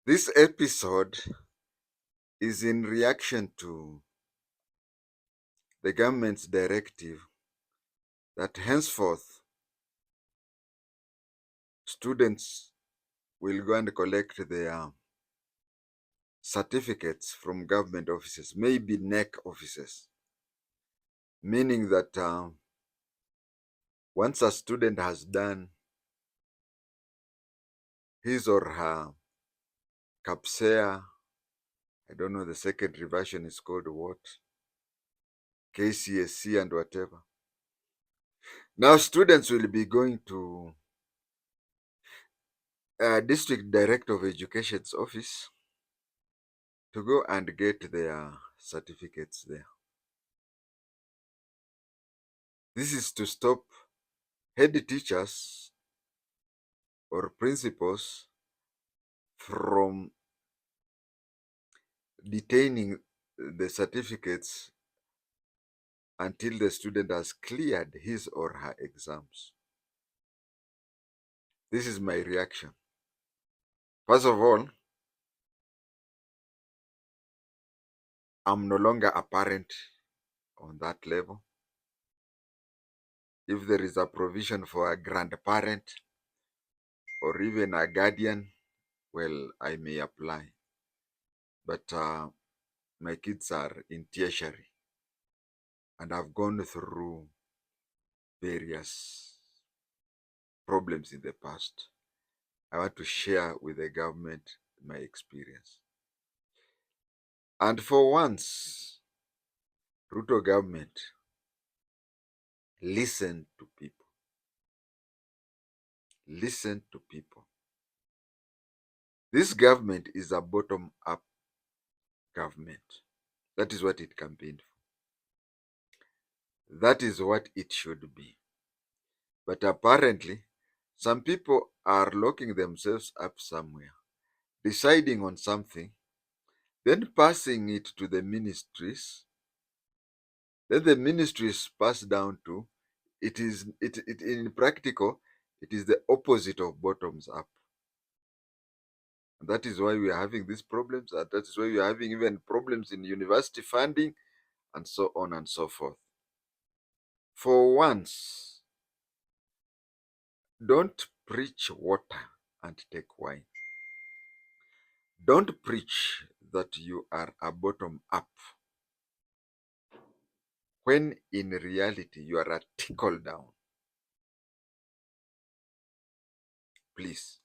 This episode is in reaction to the government's directive that henceforth students will go and collect their certificates from government offices, maybe NEC offices, meaning that once a student has done his or her CAPSEA, I don't know, the secondary version is called what, KCSC and whatever. Now students will be going to District Director of Education's office to go and get their certificates there. This is to stop head teachers or principals from detaining the certificates until the student has cleared his or her exams. This is my reaction. First of all, I'm no longer a parent on that level. If there is a provision for a grandparent or even a guardian, well, I may apply. But my kids are in tertiary and I've gone through various problems in the past. I want to share with the government my experience. And for once, Ruto government, listen to people. Listen to people. This government is a bottom-up government. That is what it campaigned for. That is what it should be. But apparently, some people are locking themselves up somewhere, deciding on something, then passing it to the ministries. Then the ministries pass down to it in practical, it is the opposite of bottoms up. And that is why we are having these problems, and that is why we are having even problems in university funding and so on and so forth. For once, don't preach water and take wine. Don't preach that you are a bottom up when in reality you are a trickle down. Please.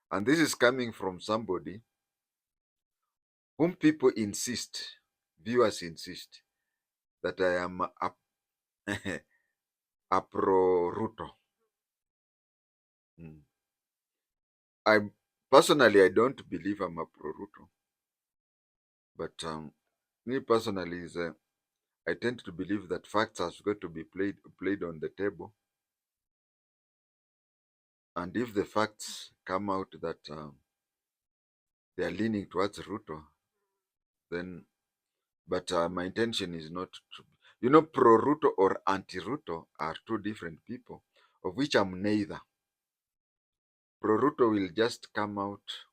And this is coming from somebody whom people insist, viewers insist, that I am a pro Ruto. I personally, I don't believe I'm a pro Ruto, but me personally is I tend to believe that facts have got to be played on the table, and if the facts come out that they are leaning towards Ruto, then but my intention is not to, pro Ruto or anti Ruto are two different people, of which I'm neither. Pro Ruto will just come out.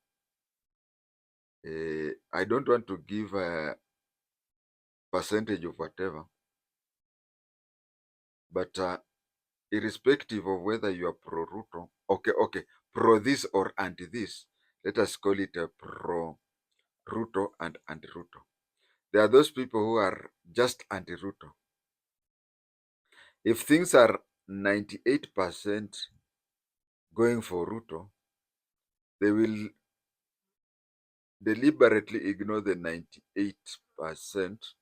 I don't want to give a percentage of whatever, but irrespective of whether you are pro Ruto, okay, pro this or anti this, let us call it a pro Ruto and anti Ruto. There are those people who are just anti Ruto. If things are 98% going for Ruto, they will deliberately ignore the 98%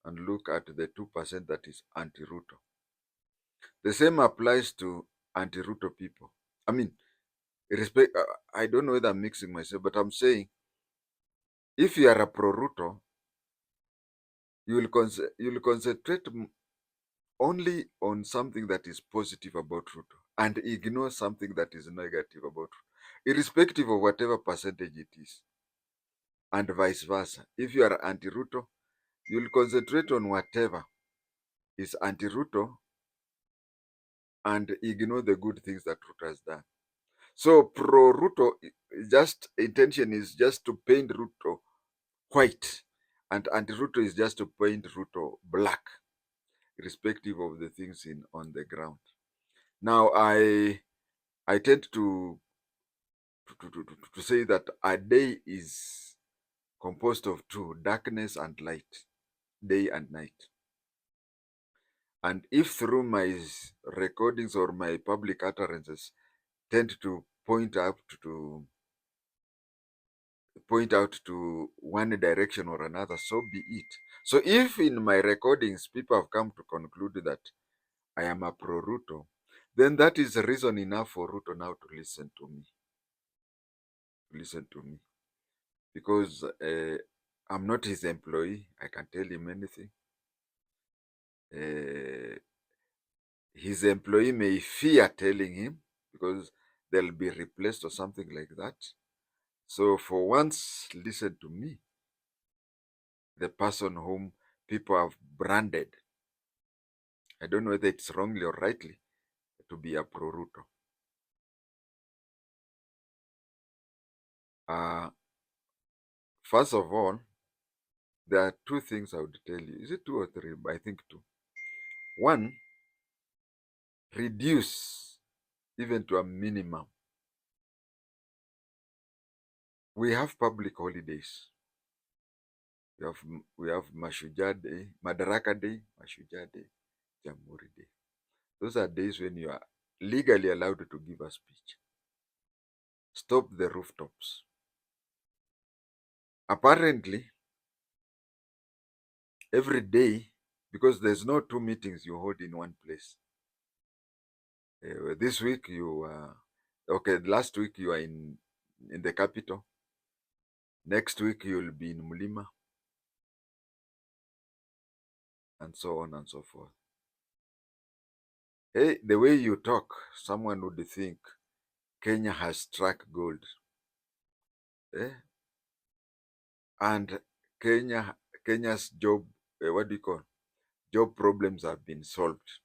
and look at the 2% that is anti-Ruto. The same applies to anti-Ruto people. I mean, I don't know whether I'm mixing myself, but I'm saying if you are a pro-Ruto, you will concentrate only on something that is positive about Ruto and ignore something that is negative about Ruto, irrespective of whatever percentage it is, and vice versa. If you are anti-Ruto, you'll concentrate on whatever is anti-Ruto and ignore the good things that Ruto has done. So pro Ruto, just intention is just to paint Ruto white, and anti Ruto is just to paint Ruto black, irrespective of the things in on the ground. Now I tend to say that a day is composed of two: darkness and light, day and night. And if through my recordings or my public utterances tend to point out to one direction or another, so be it. So if in my recordings people have come to conclude that I am a pro Ruto, then that is reason enough for Ruto now to listen to me. Listen to me. Because I'm not his employee. I can tell him anything. Uh, his employee may fear telling him because they'll be replaced or something like that. So for once, listen to me, the person whom people have branded. I don't know whether it's wrongly or rightly to be a pro Ruto. Uh, First of all, there are two things I would tell you. Is it two or three? I think two. One, reduce even to a minimum. We have public holidays. We have Mashujaa Day, Madaraka Day, Mashujaa Day, Jamhuri Day. Those are days when you are legally allowed to give a speech. Stop the rooftops. Apparently, every day, because there's no two meetings you hold in one place. This week okay. Last week you are in the capital. Next week you'll be in Mulima, and so on and so forth. Hey, the way you talk, someone would think Kenya has struck gold. Eh? And Kenya's what do you call, job problems have been solved.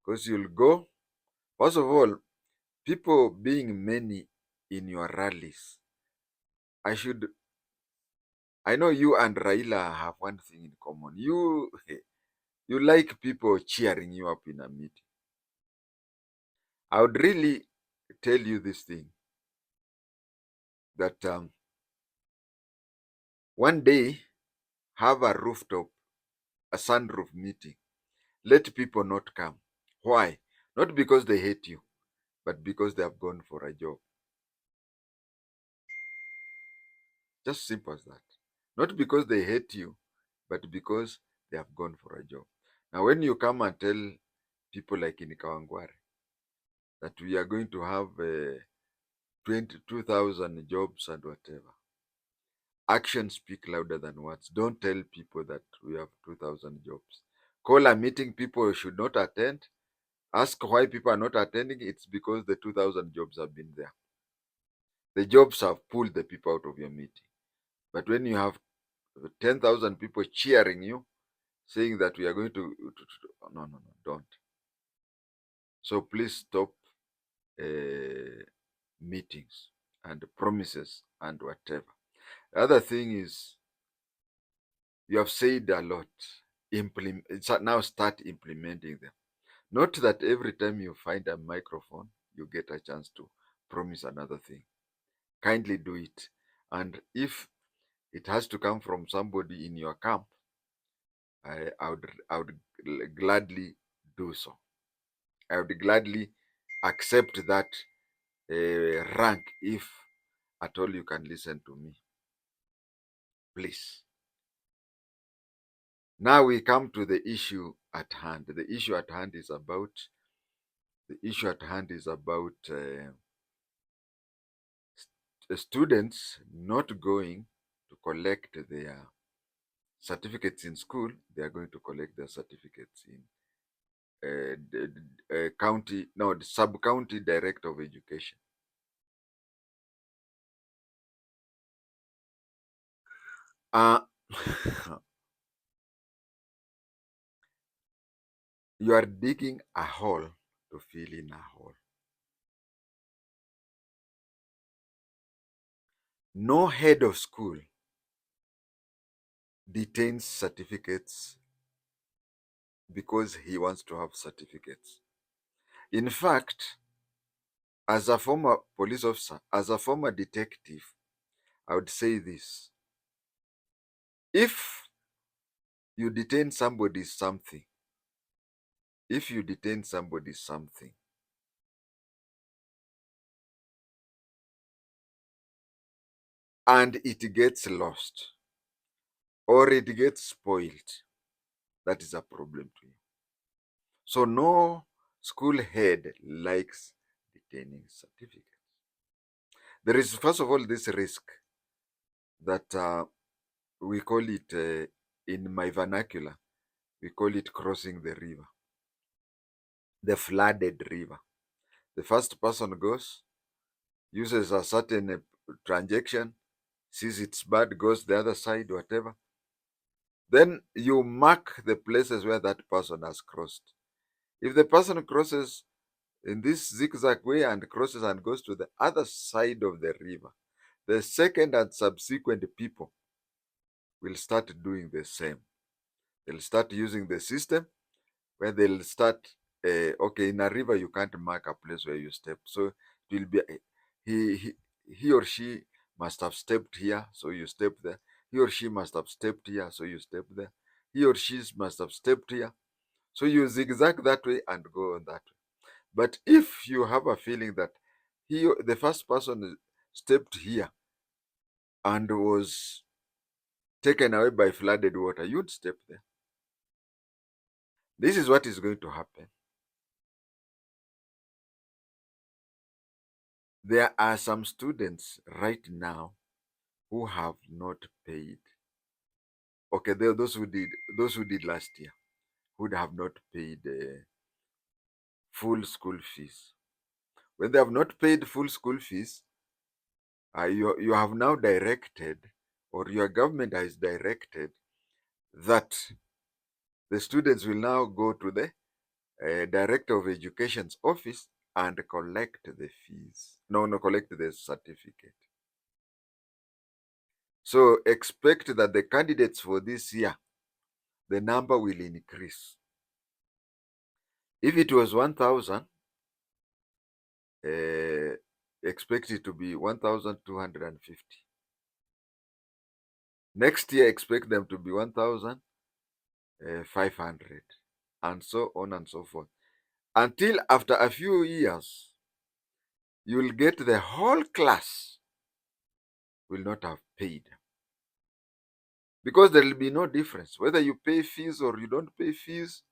Because you'll go, first of all, people being many in your rallies. I know you and Raila have one thing in common. You like people cheering you up in a meeting. I would really tell you this thing that one day have a sunroof meeting. Let people not come. Why? Not because they hate you, but because they have gone for a job. Just simple as that. Not because they hate you, but because they have gone for a job. Now, when you come and tell people like in Kawangware that we are going to have 22,000 jobs and whatever, actions speak louder than words. Don't tell people that we have 2,000 jobs. Call a meeting people should not attend. Ask why people are not attending. It's because the 2,000 jobs have been there. The jobs have pulled the people out of your meeting. But when you have 10,000 people cheering you, saying that we are going no, no, no, don't. So please stop meetings and promises and whatever. The other thing is, you have said a lot. Now start implementing them. Not that every time you find a microphone, you get a chance to promise another thing. Kindly do it. And if it has to come from somebody in your camp, I would gladly do so. I would gladly accept that rank if at all you can listen to me. Please. Now we come to the issue at hand. The issue at hand is about students not going to collect their certificates in school. They are going to collect their certificates in the sub-county director of education. Uh, you are digging a hole to fill in a hole. No head of school detains certificates because he wants to have certificates. In fact, as a former police officer, as a former detective, I would say this. If you detain somebody something, if you detain somebody something, and it gets lost or it gets spoiled, that is a problem to you. So no school head likes detaining certificates. There is, first of all, this risk that we call it, in my vernacular, we call it crossing the river, the flooded river. The first person goes, uses a certain transaction, sees it's bad, goes the other side, whatever. Then you mark the places where that person has crossed. If the person crosses in this zigzag way and crosses and goes to the other side of the river, the second and subsequent people will start doing the same. They'll start using the system where they'll start, okay, in a river you can't mark a place where you step. So it will be, he, he, he or she must have stepped here, so you step there. He or she must have stepped here, so you step there. He or she must have stepped here. So you zigzag that way and go on that way. But if you have a feeling that the first person stepped here and was taken away by flooded water, you'd step there. This is what is going to happen. There are some students right now who have not paid. Okay, there are those who did last year, who have not paid full school fees. When they have not paid full school fees, you have now directed, or your government has directed, that the students will now go to the director of education's office and collect the fees. No, collect the certificate. So expect that the candidates for this year, the number will increase. If it was 1,000, expect it to be 1,250. Next year, expect them to be 1,500, and so on and so forth. Until after a few years, you will get the whole class will not have paid. Because there will be no difference. Whether you pay fees or you don't pay fees,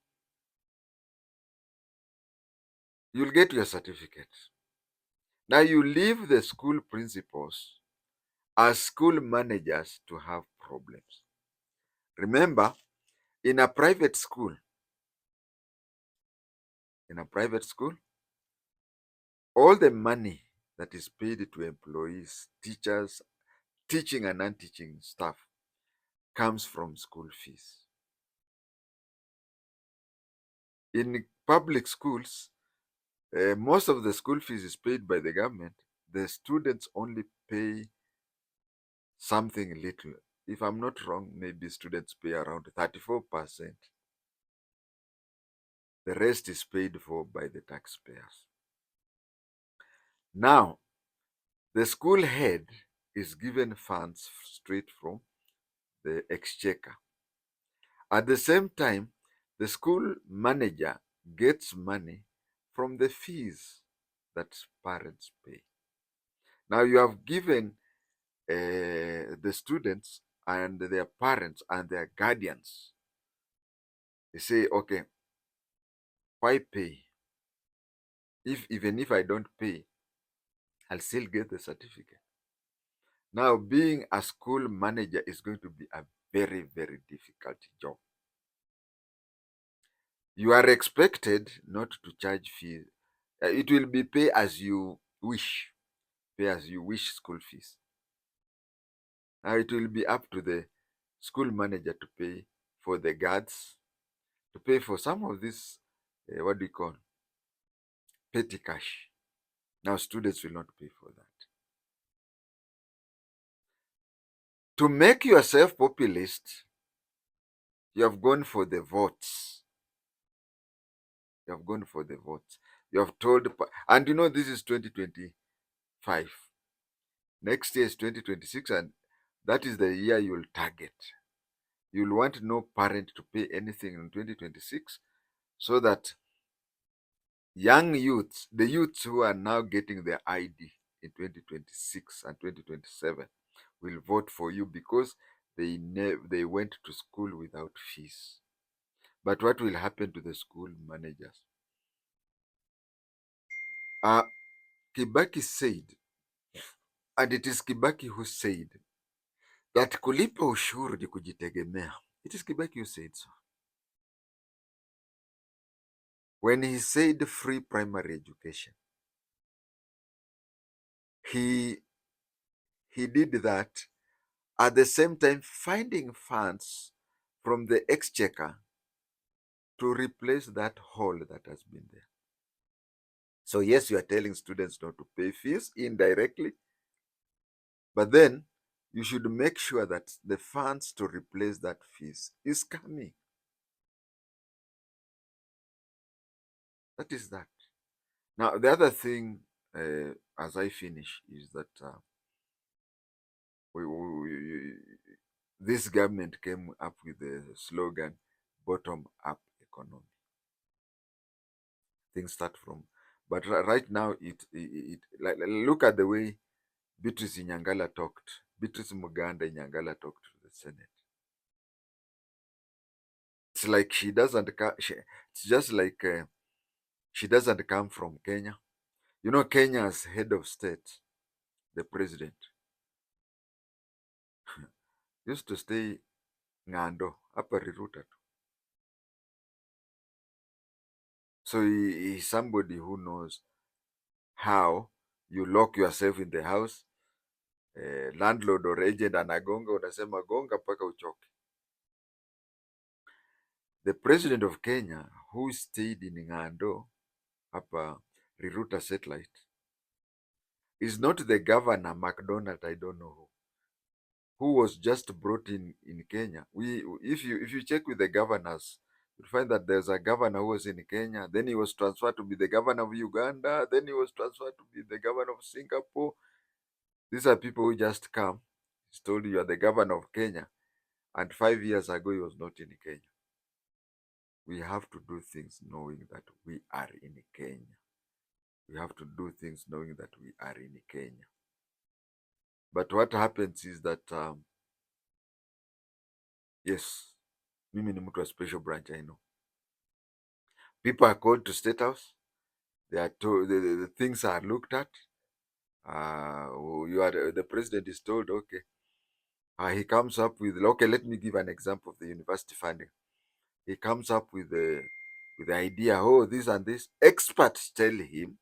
you'll get your certificate. Now you leave the school principals as school managers to have problems. Remember, in a private school, all the money that is paid to employees, teachers, teaching and non-teaching staff comes from school fees. In public schools, most of the school fees is paid by the government. The students only pay something little. If I'm not wrong, maybe students pay around 34%. The rest is paid for by the taxpayers. Now, the school head is given funds straight from the exchequer. At the same time, the school manager gets money from the fees that parents pay. Now, you have given the students and their parents and their guardians, they say, okay, why pay? Even if I don't pay, I'll still get the certificate. Now, being a school manager is going to be a very, very difficult job. You are expected not to charge fees. It will be pay as you wish, school fees. Now, it will be up to the school manager to pay for the guards, to pay for some of this, what do you call, petty cash. Now, students will not pay for that. To make yourself populist, you have gone for the votes. You have gone for the votes. You have told, and you know this is 2025. Next year is 2026, and that is the year you'll target. You'll want no parent to pay anything in 2026, so that young youths, the youths who are now getting their ID in 2026 and 2027, will vote for you because they went to school without fees. But what will happen to the school managers? Uh, Kibaki said, and it is Kibaki who said, that kulipa ushuru ni kujitegemea. It is Kibaki who said so. When he said free primary education, he did that at the same time finding funds from the exchequer to replace that hole that has been there. So yes, you are telling students not to pay fees indirectly, but then you should make sure that the funds to replace that fees is coming. That is that. Now, the other thing, as I finish, is that this government came up with the slogan bottom-up economy. Things start from, but right now like, look at the way Beatrice Nyangala talked. Beatrice Muganda Nyangala talked to the Senate. It's like she doesn't. It's just like she doesn't come from Kenya. You know, Kenya's head of state, the president, used to stay Ngando, Upper Ruto. So he's somebody who knows how you lock yourself in the house. Landlord or agent anagonga, unasema gonga mpaka uchoke. The president of Kenya, who stayed in Ngando, Upper Riruta satellite, is not the governor, McDonald, I don't know who was just brought in Kenya. If you check with the governors, you'll find that there's a governor who was in Kenya, then he was transferred to be the governor of Uganda, then he was transferred to be the governor of Singapore. These are people who just come. He's told you are the governor of Kenya, and 5 years ago he was not in Kenya. We have to do things knowing that we are in Kenya. We have to do things knowing that we are in Kenya. But what happens is that, yes, mimi ni mtu wa special branch, I know. People are called to State House. They are told, the things are looked at. The president is told, okay. He comes up with, okay, let me give an example of the university funding. He comes up with the idea, oh, this and this. Experts tell him,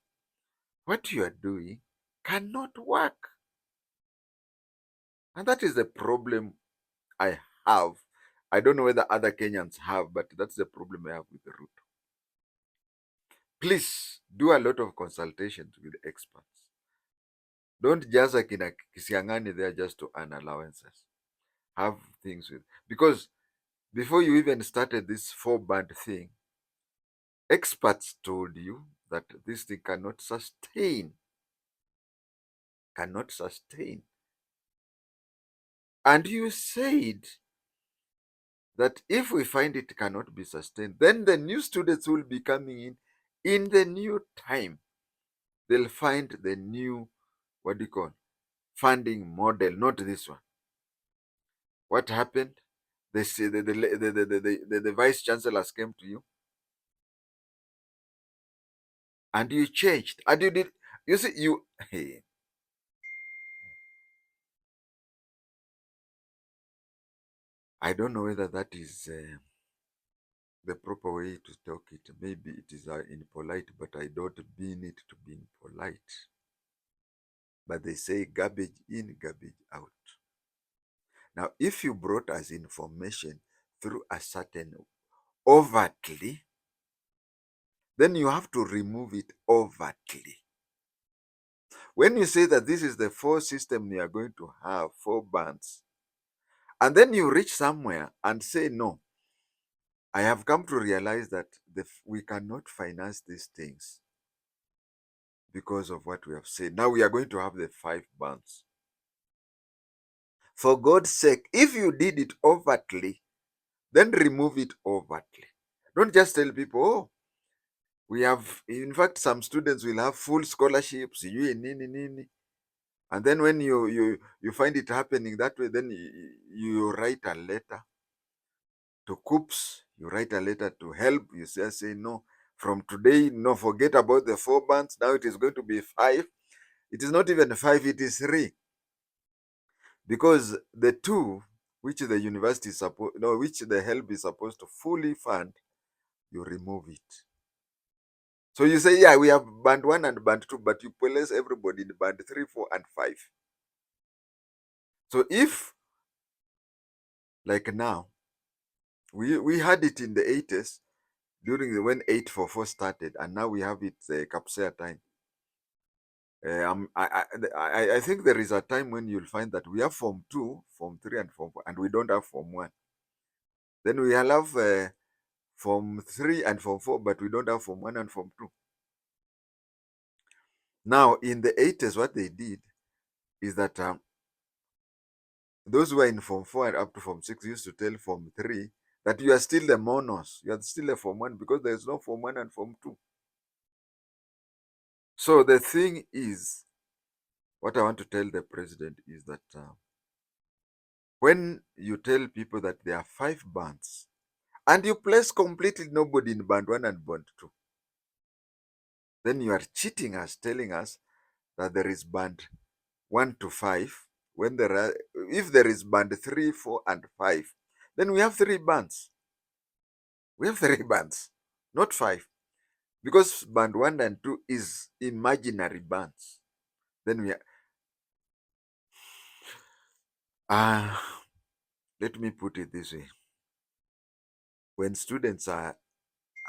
what you are doing cannot work. And that is the problem I have. I don't know whether other Kenyans have, but that's the problem I have with the Ruto. Please do a lot of consultations with experts. Don't just like in a Kisiangani there just to earn allowances. Have things with, because before you even started this 4-band thing, experts told you that this thing cannot sustain. Cannot sustain. And you said that if we find it cannot be sustained, then the new students will be coming in the new time. They'll find the new, what do you call, funding model, not this one. What happened? They say the vice chancellors came to you and you changed. And you did, you see, hey. I don't know whether that is the proper way to talk it. Maybe it is impolite, but I don't mean it to be impolite. But they say garbage in, garbage out. Now, if you brought us information through a certain overtly, then you have to remove it overtly. When you say that this is the 4 system we are going to have, 4 bands, And then you reach somewhere and say, no, I have come to realize that we cannot finance these things because of what we have said. Now we are going to have the 5 bands. For God's sake, if you did it overtly, then remove it overtly. Don't just tell people, oh, we have, in fact, some students will have full scholarships, you nini nini. And then when you find it happening that way, then you write a letter to COOPS, you write a letter to HELP, you say, no, from today, no, forget about the 4 bands. Now it is going to be 5. It is not even 5, it is 3. Because the 2, which the university is supposed, no, which the HELP is supposed to fully fund, you remove it. So you say, yeah, we have band 1 and band 2, but you place everybody in band 3, 4, and 5. So if, like now, we had it in the 80s during when 844 started, and now we have it Kapsea time. I think there is a time when you'll find that we have Form 2, Form 3, and Form 4, and we don't have Form 1. Then we have Form 3 and Form 4, but we don't have Form 1 and Form 2. Now, in the 80s, what they did is that those who are in Form 4 and up to Form 6 used to tell Form 3 that you are still the monos, you are still a Form 1 because there is no Form 1 and Form 2. So the thing is, what I want to tell the president is that when you tell people that there are 5 bands and you place completely nobody in band 1 and band 2, then you are cheating us, telling us that there is band 1 to 5. When there are, if there is band 3, 4, and 5, then we have 3 bands. We have 3 bands, not 5, because band 1 and 2 is imaginary bands. Then we are, let me put it this way. When students are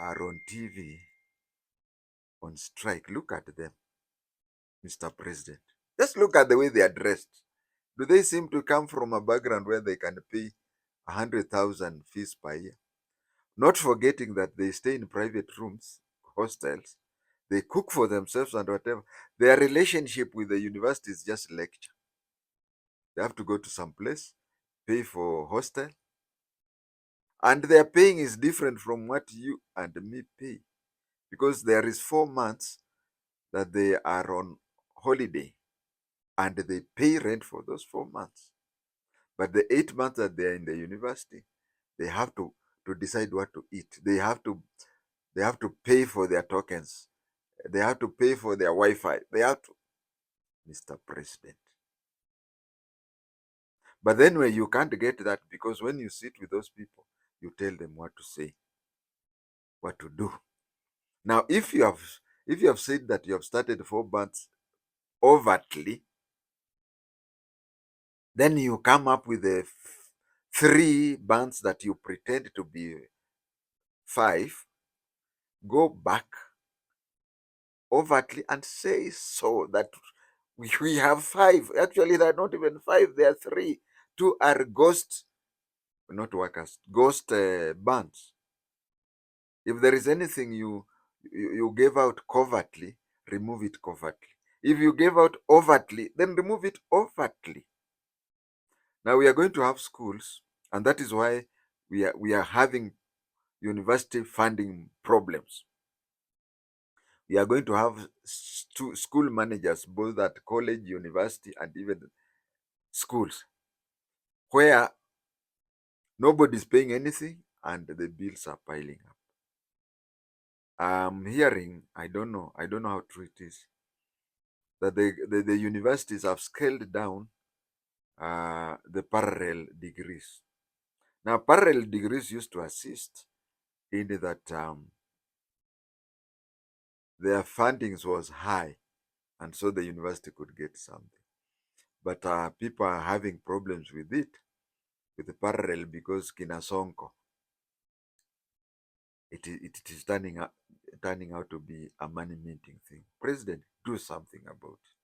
on TV on strike, look at them, Mr. President. Just look at the way they are dressed. Do they seem to come from a background where they can pay 100,000 fees per year? Not forgetting that they stay in private rooms, hostels, they cook for themselves and whatever. Their relationship with the university is just lecture. They have to go to some place, pay for hostel, and their paying is different from what you and me pay, because there is 4 months that they are on holiday and they pay rent for those 4 months. But the 8 months that they are in the university, they have to decide what to eat. They have to pay for their tokens. They have to pay for their Wi-Fi. They have to, Mr. President. But then when you can't get that, because when you sit with those people, you tell them what to say, what to do. Now, if you have said that you have started 4 months overtly, then you come up with the 3 bands that you pretend to be 5. Go back overtly and say so that we have 5. Actually, they're not even 5, they are 3. 2 are ghost, not workers, ghost bands. If there is anything you gave out covertly, remove it covertly. If you gave out overtly, then remove it overtly. Now we are going to have schools, and that is why we are having university funding problems. We are going to have school managers, both at college, university, and even schools, where nobody is paying anything and the bills are piling up. I'm hearing, I don't know how true it is, that the universities have scaled down the parallel degrees. Now, parallel degrees used to assist in that their fundings was high, and so the university could get something. But people are having problems with it, with the parallel, because Kinasonko, it is turning out to be a money minting thing. President, do something about it.